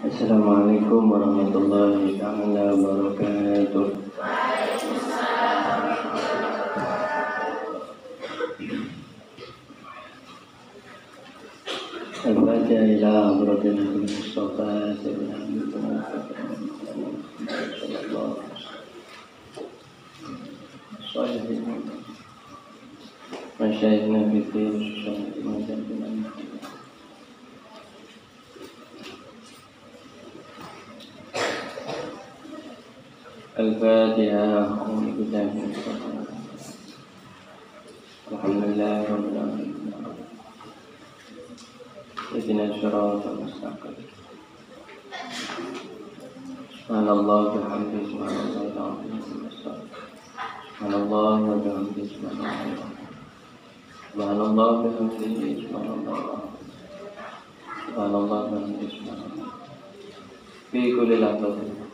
Assalamualaikum warahmatullahi ta'ala wabarakatuh. Al-Fatiha ila hadratin Mustafa Masyayikhna fiddin Al-Fatiha. Alhamdulillah rabbil alamin. Ihdinas siratal mustaqim. Subhanallah wa bihamdihi subhanallahil azim. Subhanallah wa bihamdihi subhanallah. Subhanallah wa bihamdihi subhanallah. Subhanallah wa bihamdihi subhanallah. Fi kulli lahzatin.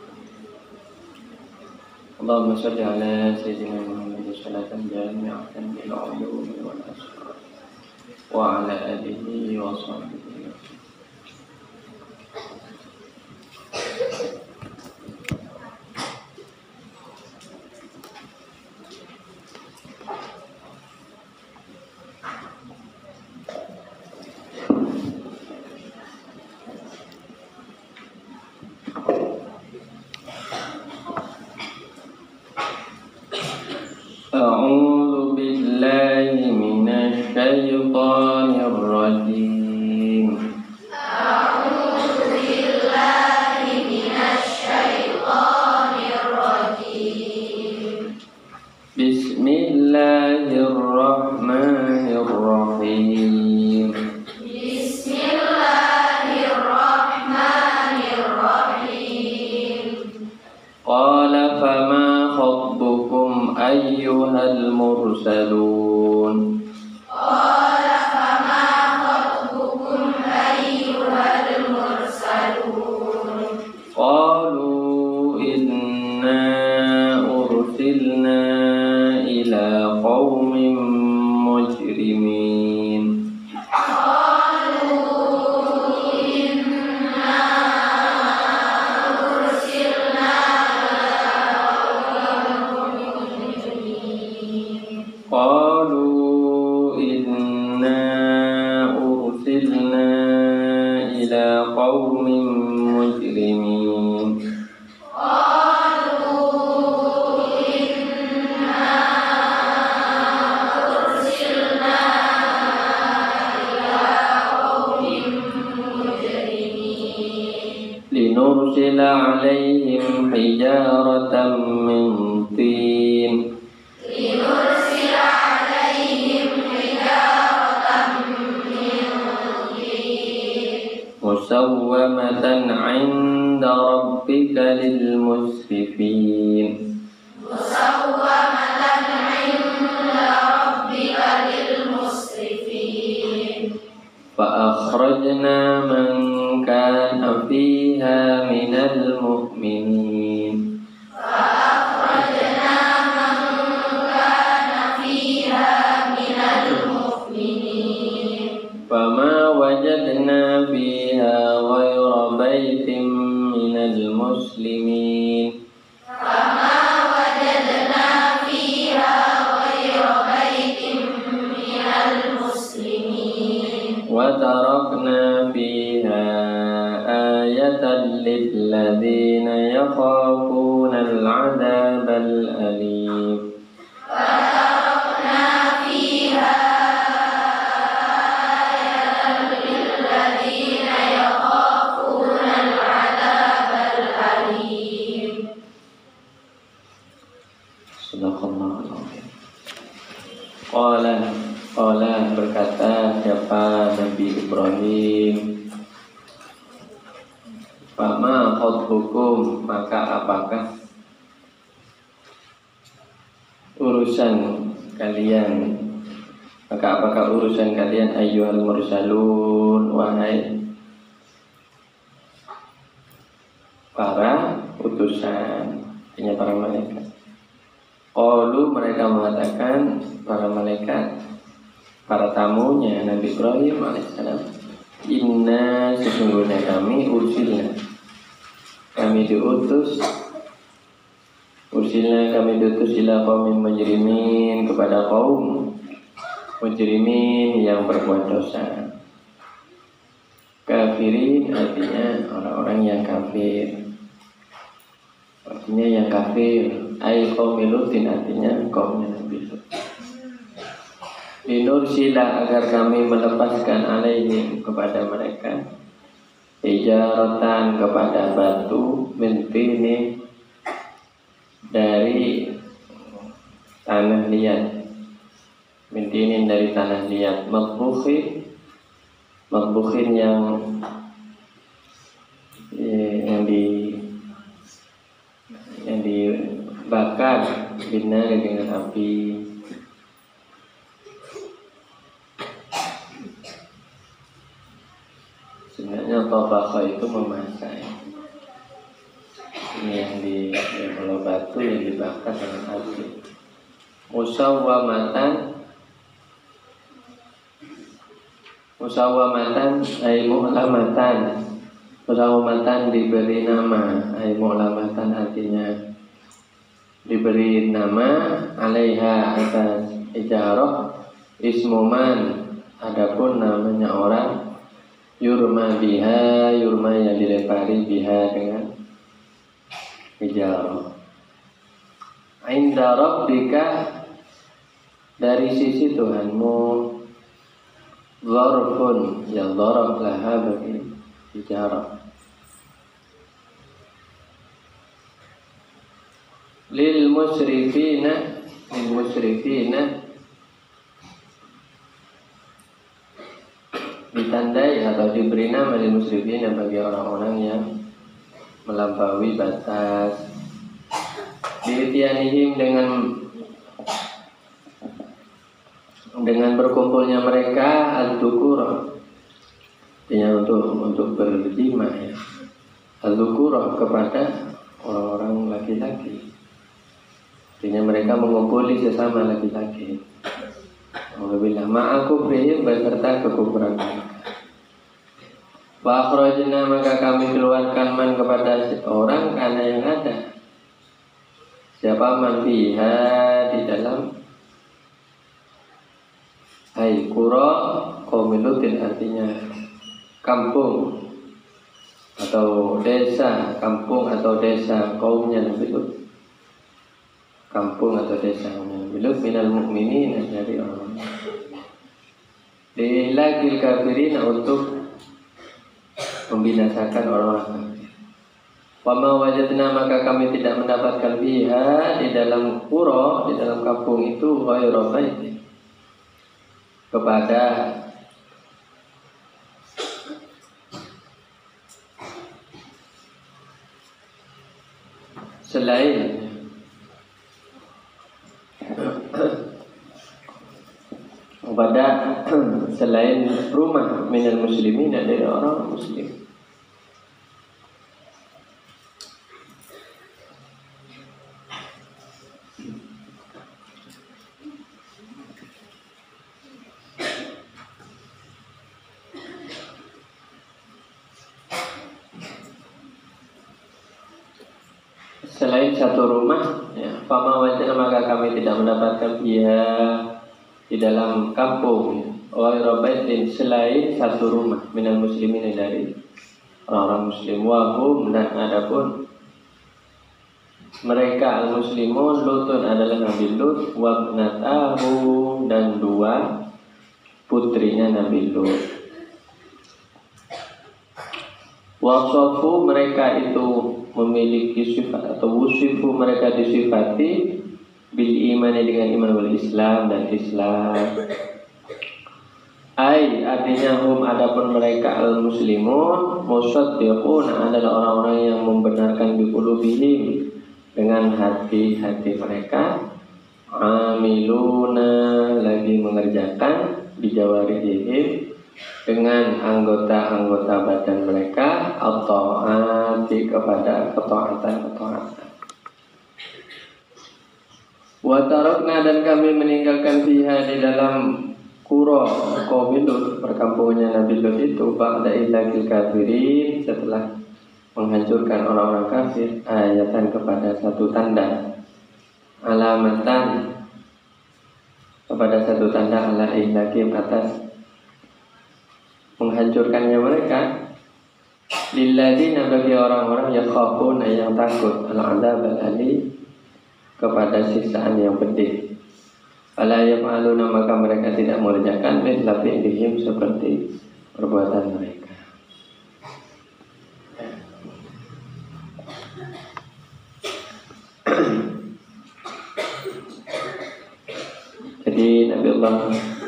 Allahumma shalli ala sayyidina Muhammad salatan jami'atan lil 'ulumi wal asrar wa ala alihi wa sahbihi. أعوذ بالله من الشيطان الرجيم. أعوذ بالله من الشيطان الرجيم. بسم الله الرحمن الرحيم. بسم الله الرحمن الرحيم. قال فما خطبكم أيها المرسلون. قال فما خطبكم أيها المرسلون. قالوا إنا أرسلنا إلى قوم مجرمين. قالوا إنا أرسلنا قالوا إنا أرسلنا إلى قوم مجرمين. قالوا إنا أرسلنا إلى قوم مجرمين. لنرسل عليهم حجارة من طين. لنرسل عليهم حجارة من طين. مسومة عند ربك للمسرفين. مسومة عند ربك للمسرفين. فأخرجنا من كان فيها من المؤمنين. فأخرجنا من كان فيها من المؤمنين. فما وجدنا فيها غير بيت من المسلمين. فما وجدنا فيها غير بيت من المسلمين. وتركنا فيها آية للذين يخافون العذاب الأليم. وتركنا فيها آية للذين يخافون العذاب الأليم. Sadaqallahul azim. Qala berkata siapa Nabi Ibrahim, fama khutbukum, maka apakah urusan kalian, apakah urusan kalian ayyuhal mursalun, wahai para utusan, artinya para malaikat. Qalu, mereka mengatakan, para malaikat, para tamunya Nabi Ibrahim alaihissalam, inna, sesungguhnya kami ursilna, kami diutus ila qaumin mujrimin, kepada kaum mujrimin yang berbuat dosa. Kafirin artinya orang-orang yang kafir. Artinya yang kafir. Ai qaumi Lutin artinya kaumnya Nabi Lut. Linursila agar kami melepaskan alaihim kepada mereka hijaratan kepada batu mintini dari tanah liat, mintinin dari tanah liat, makbukhin yang dibakar bina dengan api. Sebenarnya tabakha itu memasak. Ini yang kalau batu yang dibakar dengan api. Musawwamatan ay mu'lamatan. Musawwamatan diberi nama, ay mu'lamatan artinya diberi nama, alaiha atas ijarah, ismuman adapun namanya orang, yurma biha, yurma yang dilempari biha dengan ijarah. Inda rabbika dari sisi Tuhanmu, zarfun yang zarf laha bagi ijarah. Lil musrifina ditandai atau diberi nama lil musrifina bagi orang-orang yang melampaui batas. Diitianihim dengan berkumpulnya mereka al-dhukur, artinya untuk berjima ya, al-dhukur kepada orang-orang laki-laki, artinya mereka mengumpuli sesama laki-laki. Alhamdulillah ma'aku frihim beserta kekufuran mereka. Wa akhrajna maka kami keluarkan man kepada orang karena yang ada. Siapa man fiha di dalam hai qura qaum Lutin artinya kampung atau desa, kampung atau desa kaumnya Nabi Lut. Kampung atau desa kaumnya Nabi Lut minal mu'minin dari orang. Dilagil kafirin untuk membinasakan orang-orang kafir. Wa ma wajadna maka kami tidak mendapatkan fiha di dalam qura, di dalam kampung itu ghairu baitin kepada selain kepada selain rumah minal muslimin dari orang muslim. Selain satu rumah, ya, fama wajana maka kami tidak mendapatkan dia di dalam kampung, ghairu baitin selain satu rumah minal muslimin dari orang-orang muslim. Wahum dan adapun mereka al-muslimun Lutun adalah Nabi Lut, wabnatahu dan dua putrinya Nabi Lut. Wasofu mereka itu memiliki sifat atau wusifu mereka disifati bil imani dengan iman wal Islam dan Islam. Ai artinya hum adapun mereka al muslimun musaddiqun adalah orang-orang yang membenarkan bi qulubihim dengan hati-hati mereka, amiluna lagi mengerjakan bi jawarihim dengan anggota-anggota badan mereka atau hati kepada ketaatan. Wa tarakna dan kami meninggalkan fiha di dalam qura qaum Lut perkampungannya Nabi Lut itu ba'da ilakil kafirin setelah menghancurkan orang-orang kafir, ayatan kepada satu tanda, alamatan kepada satu tanda ala ihlakim atas menghancurkannya mereka, lilladzina bagi orang-orang yang khafuna yang takut al-adzab al-ali kepada siksaan yang pedih. Fala yaf'aluna maka mereka tidak mengerjakan mithla fi'lihim seperti perbuatan mereka. Jadi Nabi Allah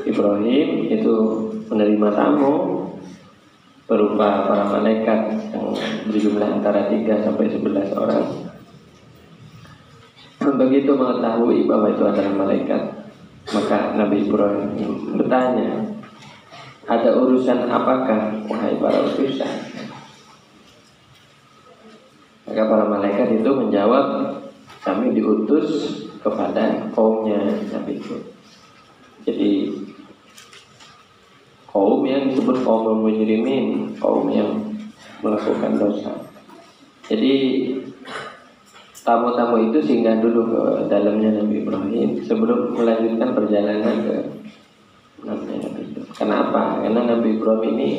Ibrahim itu menerima tamu berupa para malaikat yang berjumlah antara 3 sampai 11 orang. Begitu mengetahui bahwa itu adalah malaikat, maka Nabi Ibrahim bertanya, ada urusan apakah wahai para utusan? Maka para malaikat itu menjawab, kami diutus kepada kaumnya Nabi Ibrahim. Jadi kaum yang disebut kaum mujrimin, kaum yang melakukan dosa. Jadi tamu-tamu itu singgah dulu ke dalamnya Nabi Ibrahim sebelum melanjutkan perjalanan ke Nabi Ibrahim. Kenapa? Karena Nabi Ibrahim ini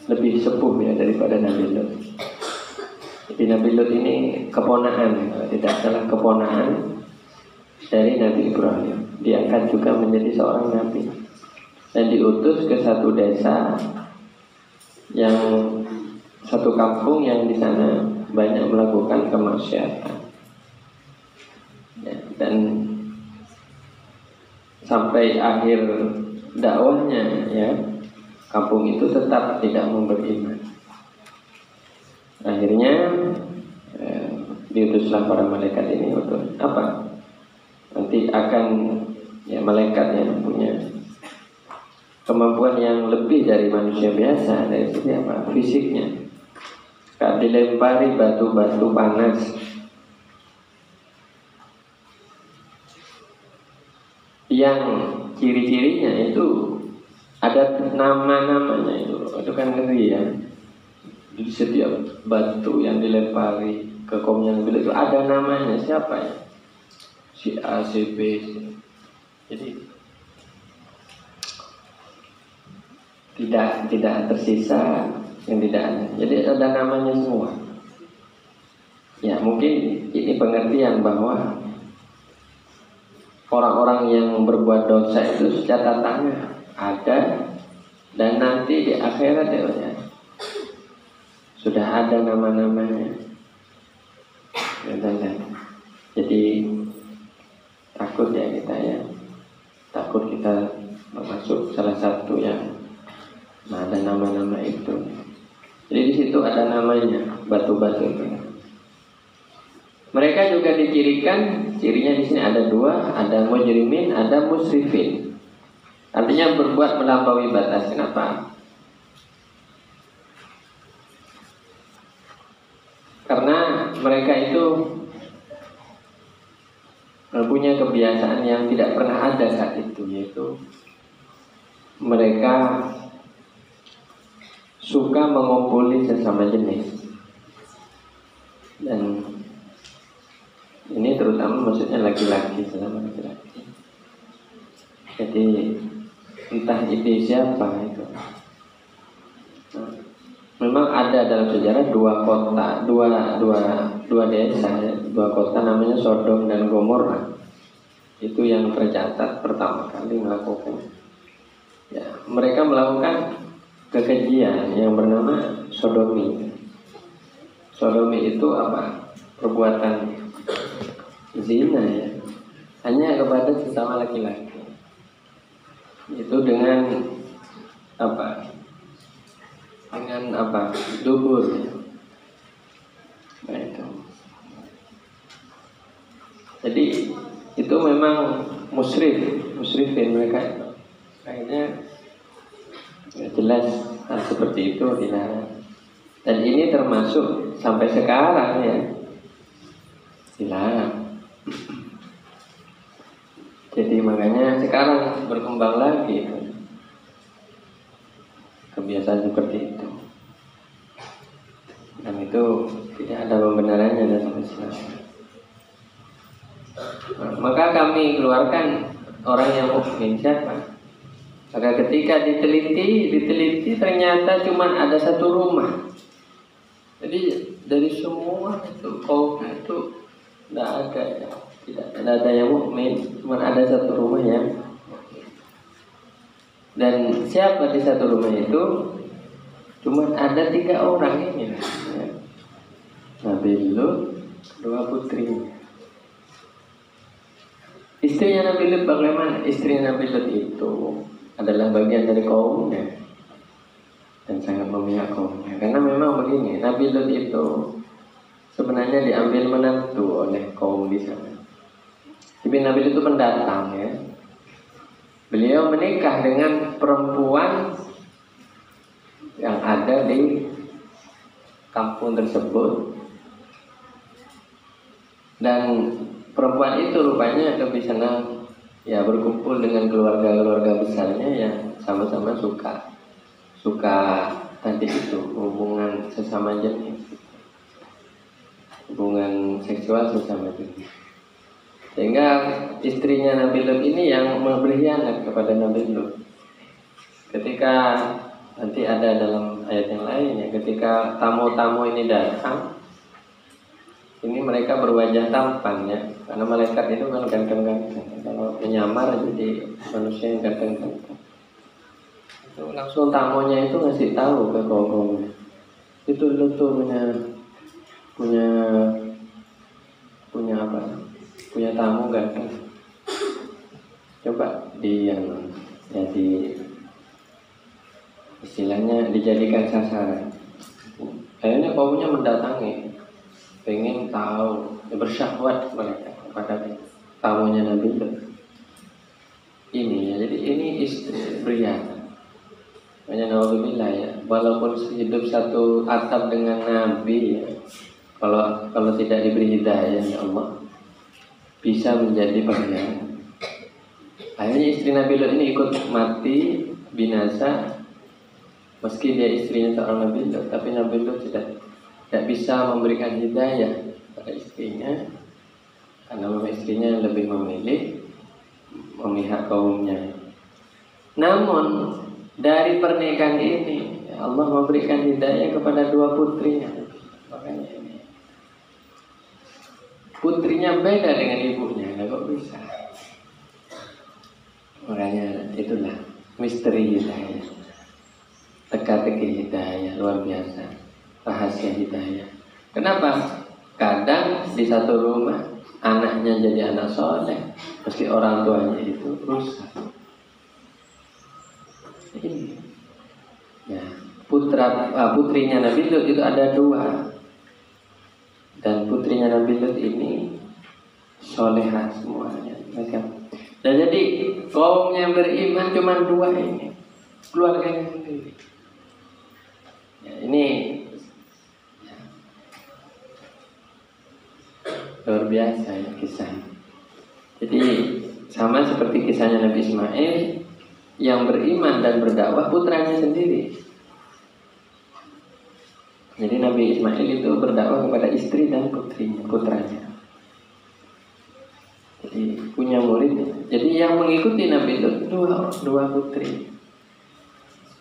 lebih sepuh ya daripada Nabi Lut. Jadi Nabi Lut ini keponaan, tidak salah keponaan dari Nabi Ibrahim. Diangkat juga menjadi seorang nabi dan diutus ke satu desa yang satu kampung yang di sana banyak melakukan kemaksiatan. Ya, dan sampai akhir dakwahnya ya, kampung itu tetap tidak mau beriman. Akhirnya diutuslah para malaikat ini untuk apa? Nanti akan ya malaikat yang punya kemampuan yang lebih dari manusia biasa dari segi apa? Fisiknya. Kalau dilempari batu-batu panas, yang ciri-cirinya itu ada nama-namanya itu kan ngeri ya. Di setiap batu yang dilempari ke kaum yang itu ada namanya, siapa ya? Si A, si B. Jadi tidak tersisa yang tidak ada. Jadi ada namanya semua. Ya mungkin ini pengertian bahwa orang-orang yang berbuat dosa itu catatannya ada dan nanti di akhirat ya sudah ada nama-namanya. Jadi takut ya kita ya, takut kita masuk salah satu yang ada nama-nama itu. Jadi di situ ada namanya batu-batu itu. Mereka juga dicirikan, cirinya di sini ada 2, ada mujrimin, ada musrifin. Artinya berbuat melampaui batas. Kenapa? Karena mereka itu punya kebiasaan yang tidak pernah ada saat itu, yaitu mereka suka mengumpuli sesama jenis. Dan ini terutama maksudnya laki-laki sesama laki-laki. Jadi entah itu siapa itu. Memang ada dalam sejarah 2 kota, dua desa, ya, 2 kota namanya Sodom dan Gomorra. Itu yang tercatat pertama kali melakukan. Ya, mereka melakukan kekejian yang bernama sodomi. Sodomi itu apa? Perbuatan zina ya, hanya kepada sesama laki-laki. Itu dengan apa? Dengan apa? Dubur. Nah itu. Jadi itu memang musrifin mereka itu. Akhirnya ya jelas hal seperti itu dilarang. Dan ini termasuk sampai sekarang ya dilarang. Jadi makanya sekarang berkembang lagi itu kebiasaan seperti itu. itu tidak ada pembenarannya dalam Islam. Maka kami keluarkan orang yang mukmin siapa? Maka ketika diteliti ternyata cuma ada satu rumah. Jadi dari semua itu kaum itu tidak ada yang mukmin, cuma ada satu rumah yang. Dan siapa di satu rumah itu? Cuma ada 3 orang ini. Nabi Lut, 2 putrinya. Istrinya Nabi Lut bagaimana? Istrinya Nabi Lut itu adalah bagian dari kaumnya dan sangat memihak kaumnya. Karena memang begini, Nabi Lut itu sebenarnya diambil menantu oleh kaum di sana. Tapi Nabi Lut itu pendatang ya. Beliau menikah dengan perempuan yang ada di kampung tersebut. Dan perempuan itu rupanya lebih senang ya berkumpul dengan keluarga-keluarga besarnya yang sama-sama suka tadi itu hubungan sesama jenis, hubungan seksual sesama jenis. Sehingga istrinya Nabi Lut ini yang berkhianat kepada Nabi Lut. Ketika nanti ada dalam ayat yang lain ya, ketika tamu-tamu ini datang, ini mereka berwajah tampan ya, karena malaikat itu kan ganteng-ganteng. Kalau menyamar jadi manusia yang ganteng-ganteng, itu langsung tamunya itu ngasih tahu ke kaum-kaumnya, itu lu tuh punya apa? Punya tamu ganteng. Coba jadi istilahnya dijadikan sasaran. Akhirnya kaumnya mendatangi, pengen tahu, bersyahwat mereka kepada tamunya Nabi Lut. Ini ya, jadi ini istri berkhianat. Makanya naudzubillah ya, walaupun hidup satu atap dengan Nabi ya, kalau tidak diberi hidayah ya Allah, bisa menjadi pengkhianat. Akhirnya istri Nabi Lut ini ikut mati binasa, meski dia istrinya seorang Nabi Lut, tapi Nabi Lut tidak bisa memberikan hidayah pada istrinya, karena istrinya lebih memilih memihak kaumnya. Namun dari pernikahan ini Allah memberikan hidayah kepada 2 putrinya. Makanya ini putrinya beda dengan ibunya, kok bisa? Makanya itulah misteri hidayah, teka-teki hidayah luar biasa, rahasia hidayah. Kenapa? Kadang di satu rumah anaknya jadi anak soleh, meski orang tuanya itu rusak. Ini ya, putrinya Nabi Lut itu ada 2. Dan putrinya Nabi Lut ini solehah semuanya mereka. Dan jadi kaum yang beriman cuma 2 ini, keluarganya sendiri. Ya, ini ya, luar biasa ya kisah. Jadi sama seperti kisahnya Nabi Ismail yang beriman dan berdakwah putranya sendiri. Jadi Nabi Ismail itu berdakwah kepada istri dan putranya. Jadi punya murid. Jadi yang mengikuti Nabi itu 2 putri.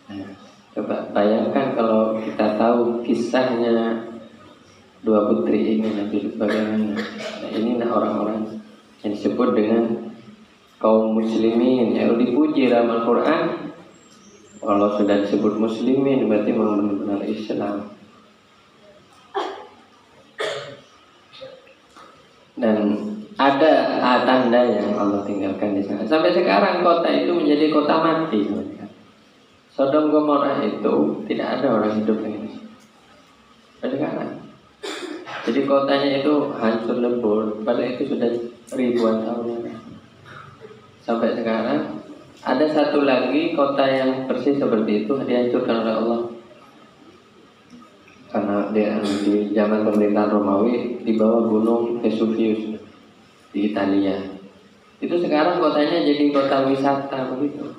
Nah, coba bayangkan kalau kita tahu kisahnya 2 putri ini Nabi bagaimana. Nah, inilah orang-orang yang disebut dengan kaum muslimin yang dipuji dalam Al-Quran. Kalau sudah disebut muslimin berarti memang benar-benar Islam. Dan ada tanda yang Allah tinggalkan di sana. Sampai sekarang kota itu menjadi kota mati. Sodom Gomorrah itu tidak ada orang hidup lagi. Sampai sekarang. Jadi kotanya itu hancur lebur. Padahal itu sudah ribuan tahun. Sampai sekarang ada satu lagi kota yang persis seperti itu dihancurkan oleh Allah. Karena dia di zaman pemerintahan Romawi di bawah gunung Vesuvius di Italia. Itu sekarang kotanya jadi kota wisata begitu.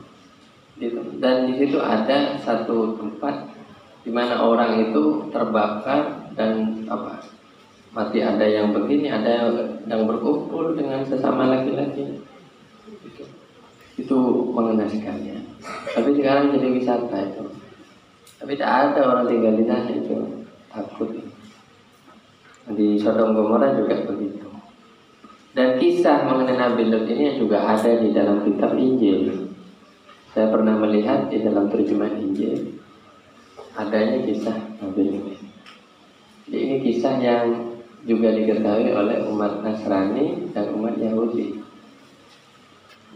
Dan di situ ada satu tempat di mana orang itu terbakar dan mati, ada yang begini, ada yang berkumpul dengan sesama laki-laki. Itu mengenaskan ya. Tapi sekarang jadi wisata itu. Tapi tak ada orang tinggal di sana itu, takut. Di Sodom Gomora juga begitu. Dan kisah mengenai Nabi Lut ini juga ada di dalam kitab Injil. Saya pernah melihat di dalam terjemahan Injil adanya kisah Nabi Lut. Jadi ini kisah yang juga diketahui oleh umat Nasrani dan umat Yahudi,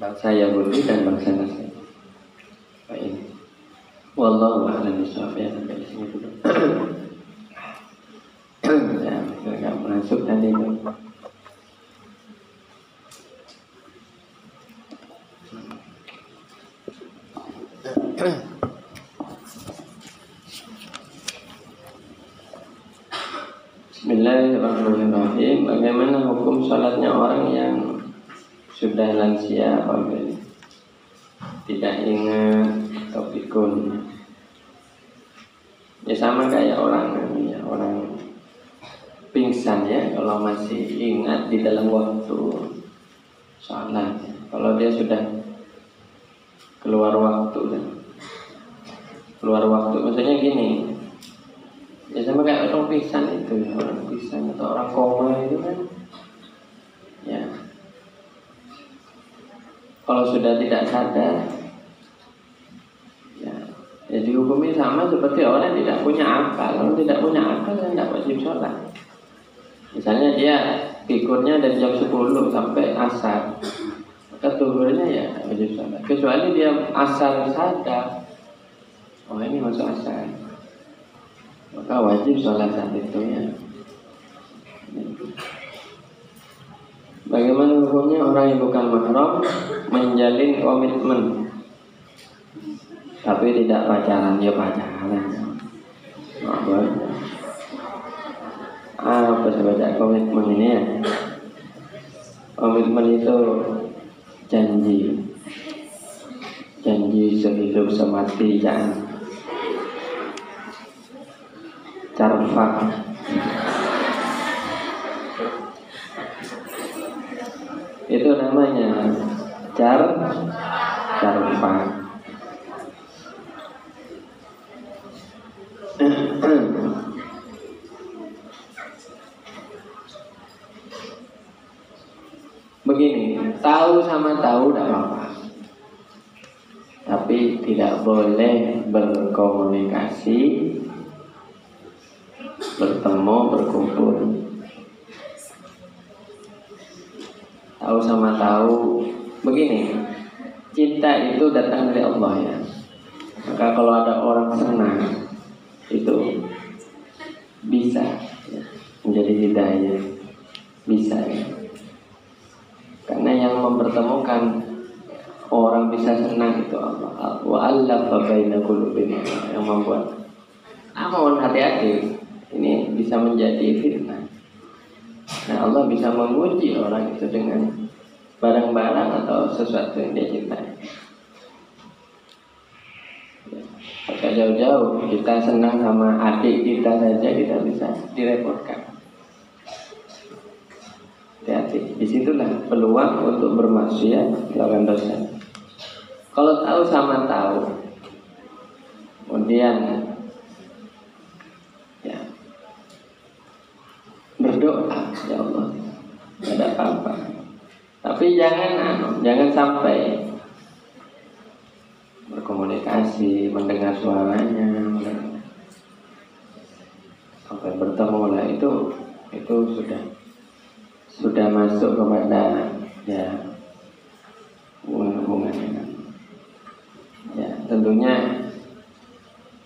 bangsa Yahudi dan bangsa Nasrani. Baik. Wallahu a'lam bishawab. Ya, sampai di sini dulu. Ya, enggak masuk tadi itu. Bismillahirrahmanirrahim. Bagaimana hukum sholatnya orang yang sudah lansia apabila tidak ingat atau pikun? Ya sama kayak orang pingsan ya, kalau masih ingat di dalam waktu sholat. Kalau dia sudah keluar waktu maksudnya gini, ya sama kayak orang pingsan itu, orang pingsan atau orang koma itu kan ya, kalau sudah tidak sadar ya dihukumi sama seperti orang yang tidak punya akal. Kalau tidak punya akal kan tidak wajib sholat. Misalnya dia pikurnya dari jam 10 sampai asar, maka tuhurnya ya tidak wajib sholat. Kecuali dia asar sadar, oh ini masuk asar, maka wajib sholat saat itu ya. Bagaimana hukumnya orang yang bukan mahram menjalin komitmen tapi tidak pacaran? Ya pacaran. Apa sebaca komitmen ini ya? Komitmen itu janji sehidup semati, jangan carfak. Itu namanya carfak. Begini, tahu sama tahu tidak apa-apa, tapi tidak boleh berkomunikasi, bertemu, berkumpul. Tahu sama tahu, begini, cinta itu datang dari Allah ya. Maka kalau ada orang senang, itu bisa ya, menjadi hidayah, bisa ya. Karena yang mempertemukan orang bisa senang itu Allah. Wa allafa baina qulubihim, yang membuat. Namun hati-hati, ini bisa menjadi fitnah. Nah, Allah bisa menguji orang itu dengan barang-barang atau sesuatu yang dia cintai. Maka jauh-jauh kita senang sama adik kita saja kita bisa direpotkan. Hati-hati, disitulah peluang untuk bermaksiat, melakukan dosa. Kalau tahu sama tahu, kemudian ya berdoa, ya Allah, tidak ada apa-apa. Tapi jangan sampai berkomunikasi, mendengar suaranya, sampai bertemu lah, itu sudah masuk kepada ya hubungan ya. Tentunya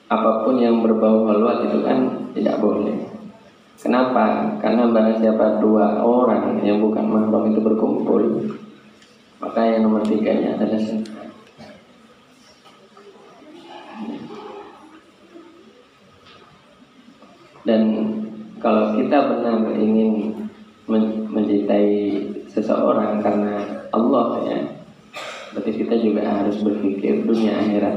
apapun yang berbau halwat itu kan tidak boleh. Kenapa? Karena barang siapa dua orang yang bukan mahram itu berkumpul, maka yang nomor tiganya adalah zina. Dan kalau kita benar ingin mencintai seseorang karena Allah ya, berarti kita juga harus berpikir dunia akhirat.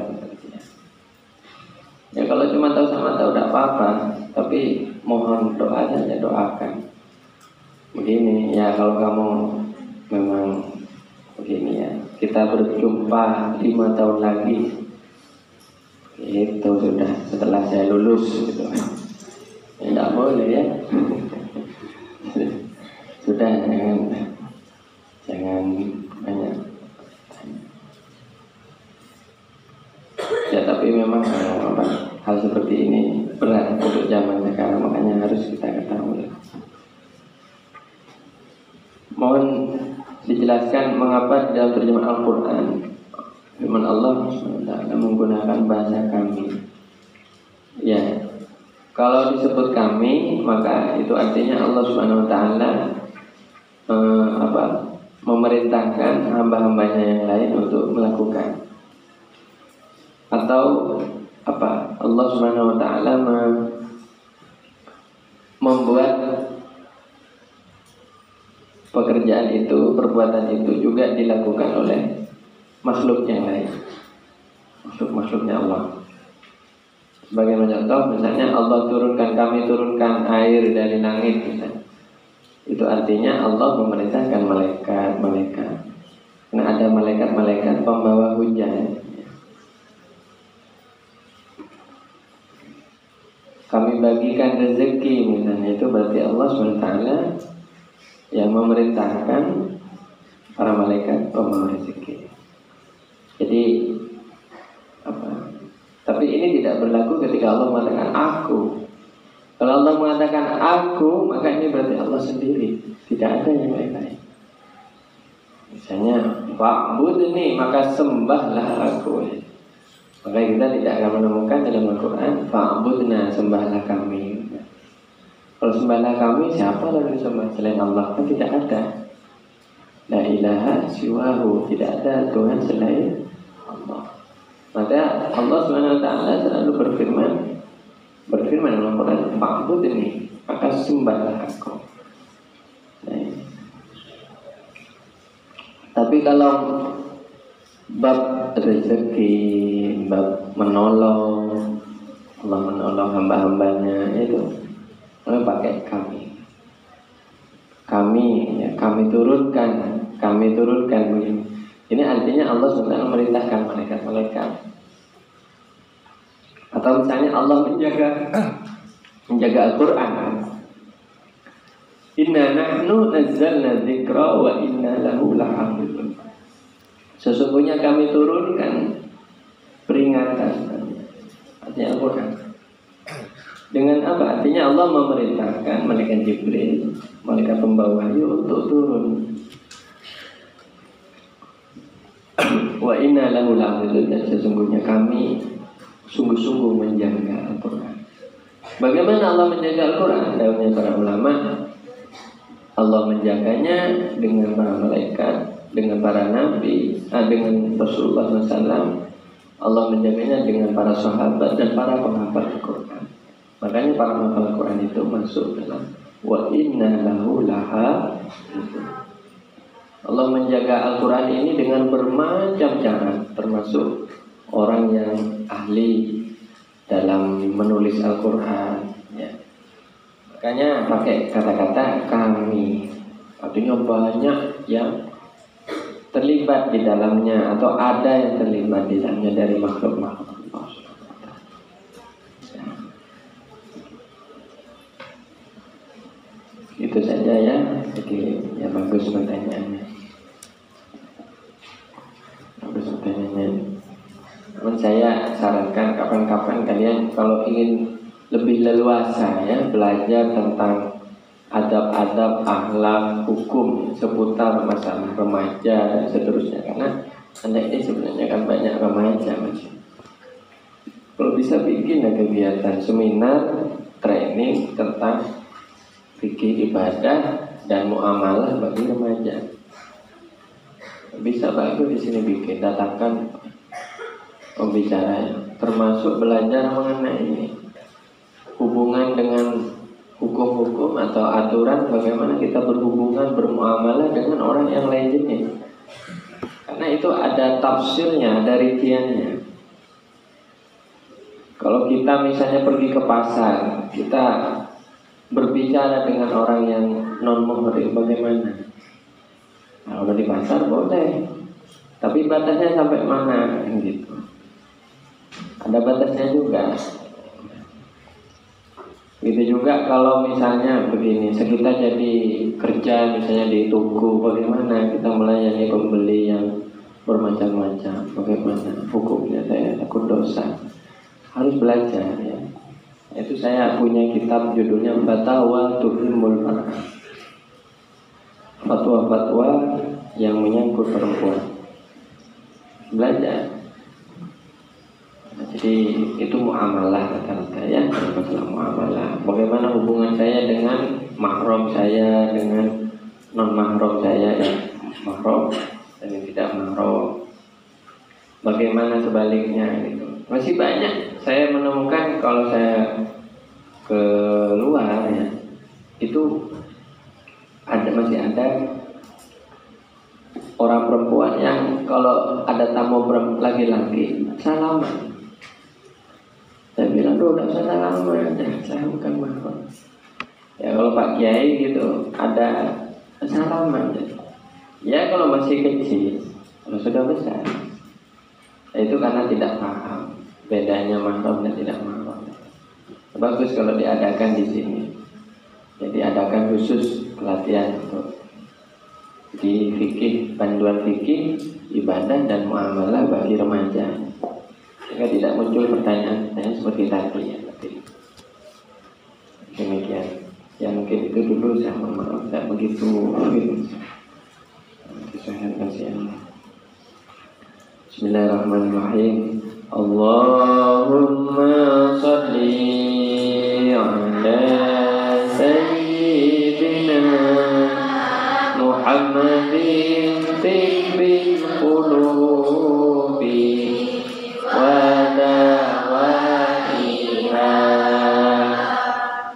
Ya kalau cuma semata-mata udah apa-apa, tapi mohon doa saja, doakan. Begini ya, kalau kamu memang begini ya, kita berjumpa 5 tahun lagi, itu sudah setelah saya lulus gitu. Ya, tidak boleh ya. Sudah, jangan banyak. Ya tapi memang hal seperti ini berat untuk zaman sekarang, makanya harus kita ketahui. Mohon dijelaskan mengapa di dalam terjemahan Al-Quran firman Allah SWT menggunakan bahasa kami. Ya, kalau disebut kami maka itu artinya Allah SWT memerintahkan hamba-hambanya yang lain untuk melakukan. Atau Allah Subhanahu wa taala membuat pekerjaan itu, perbuatan itu juga dilakukan oleh makhluk yang lain, makhluknya Allah. Sebagai contoh, misalnya kami turunkan air dari langit misalnya. Itu artinya Allah memerintahkan malaikat. Karena ada malaikat pembawa hujan. Kami bagikan rezeki misalnya, itu berarti Allah SWT yang memerintahkan para malaikat pembawa rezeki. Jadi tapi ini tidak berlaku ketika Allah mengatakan aku. Kalau Allah mengatakan aku, maka ini berarti Allah sendiri, tidak ada yang lain. Misalnya fa'budni, maka sembahlah aku. Maka kita tidak akan menemukan dalam Al-Quran fa'budna, sembahlah kami. Kalau sembahlah kami, siapa lalu disembah selain Allah? Kan tidak ada. La ilaha siwahu, tidak ada Tuhan selain Allah. Maka Allah SWT selalu berfirman dalam Al-Quran fa'budni, maka sembahlah aku. Nah, tapi kalau bab rezeki, bab menolong, Allah menolong hamba-hambanya, itu pakai kami. Kami turunkan begini. Ini artinya Allah SWT memerintahkan malaikat-malaikat. Atau misalnya Allah menjaga Al-Quran. Inna nahnu nazzalna dzikra wa inna lahu lahafizun. Sesungguhnya kami turunkan peringatan, artinya Al-Quran. Dengan apa? Artinya Allah memerintahkan malaikat Jibril, malaikat pembawa wahyu untuk turun. Wa inna lahu lahafizun, dan sesungguhnya kami sungguh-sungguh menjaga Al-Quran. Bagaimana Allah menjaga Al-Quran? Dalamnya para ulama, Allah menjaganya dengan para malaikat, dengan para nabi, dengan Rasulullah SAW. Allah menjaganya dengan para sahabat dan para penghafal Al-Quran. Makanya para penghafal Al-Quran itu masuk dalam wa inna lahu lahafizun. Allah menjaga Al-Quran ini dengan bermacam cara, termasuk orang yang ahli dalam menulis Al-Quran, ya. Makanya pakai kata-kata kami, artinya banyak yang terlibat di dalamnya, atau ada yang terlibat di dalamnya dari makhluk-makhluk Allah. Itu saja ya. Jadi ya bagus pertanyaannya. Namun saya sarankan kapan-kapan kalian kalau ingin lebih leluasa ya belajar tentang adab-adab, akhlak, hukum seputar masalah remaja dan seterusnya, karena Anda ini sebenarnya kan banyak remaja masih. Kalau bisa bikin kegiatan seminar training tentang fikih ibadah dan muamalah bagi remaja. Bisa bagus di sini bikin, datangkan pembicaranya, termasuk belajar mengenai hubungan dengan hukum-hukum atau aturan bagaimana kita berhubungan bermuamalah dengan orang yang lain jenis. Karena itu ada tafsirnya, ada rinciannya. Kalau kita misalnya pergi ke pasar, kita berbicara dengan orang yang non-muhrim bagaimana? Nah, kalau di pasar boleh, tapi batasnya sampai mana gitu. Ada batasnya juga. Gitu juga kalau misalnya begini, kita jadi kerja misalnya di toko, bagaimana kita melayani pembeli yang bermacam-macam, bagaimana hukumnya? Saya takut dosa. Harus belajar ya. Itu saya punya kitab judulnya Fatwa Tuhimul Mar'ah. Fatwa-fatwa yang menyangkut perempuan. Belajar. Jadi itu muamalah kata-kata ya, masalah muamalah. Bagaimana hubungan saya dengan mahram saya, dengan non mahram saya ya, mahram dan yang tidak mahram. Bagaimana sebaliknya gitu. Masih banyak saya menemukan kalau saya ke luar ya, itu masih ada orang perempuan yang kalau ada tamu laki-laki salaman. Saya bilang, tidak usah salaman, saya bukan mahram. Ya kalau Pak Kiai gitu ada salaman. Ya kalau masih kecil, kalau sudah besar, ya, itu karena tidak paham bedanya mahram dan tidak mahram. Bagus kalau diadakan di sini. Jadi adakan khusus pelatihan untuk di fikih, panduan fikih, ibadah dan muamalah bagi remaja. Sehingga tidak muncul pertanyaan-pertanyaan seperti tadi ya. Demikian. Ya mungkin itu dulu, saya mohon maaf tidak begitu. Bismillahirrahmanirrahim. Allahumma salli ala sayyidina Muhammadin tibbil qulubi wa dawaiha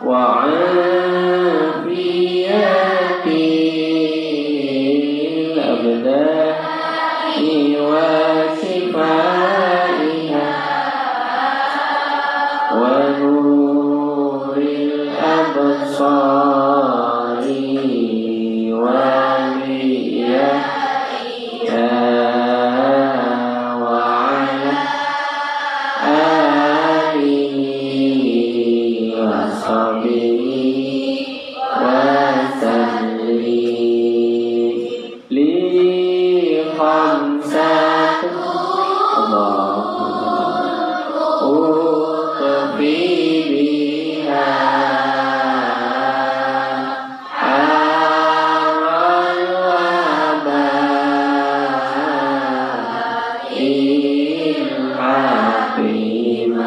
wa afiyatil abdani wa sifaiha wa nuril absari wa liyaiha wa ala alihi wa sahbihi wa sallim li khamsatu Allahumma uqfi biha awal wa ba'il hafimah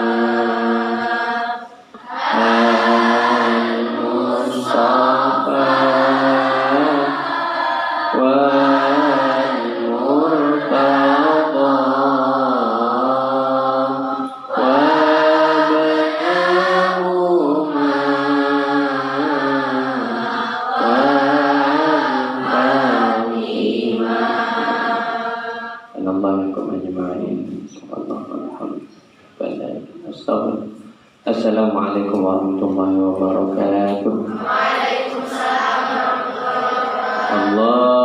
al-Mustafa wal-Murtada wa bainahuma wal-Fahimah. Anallahukum ajma'in. Assalamualaikum warahmatullahi wabarakatuh. Waalaikumsalam warahmatullahi wabarakatuh. Allah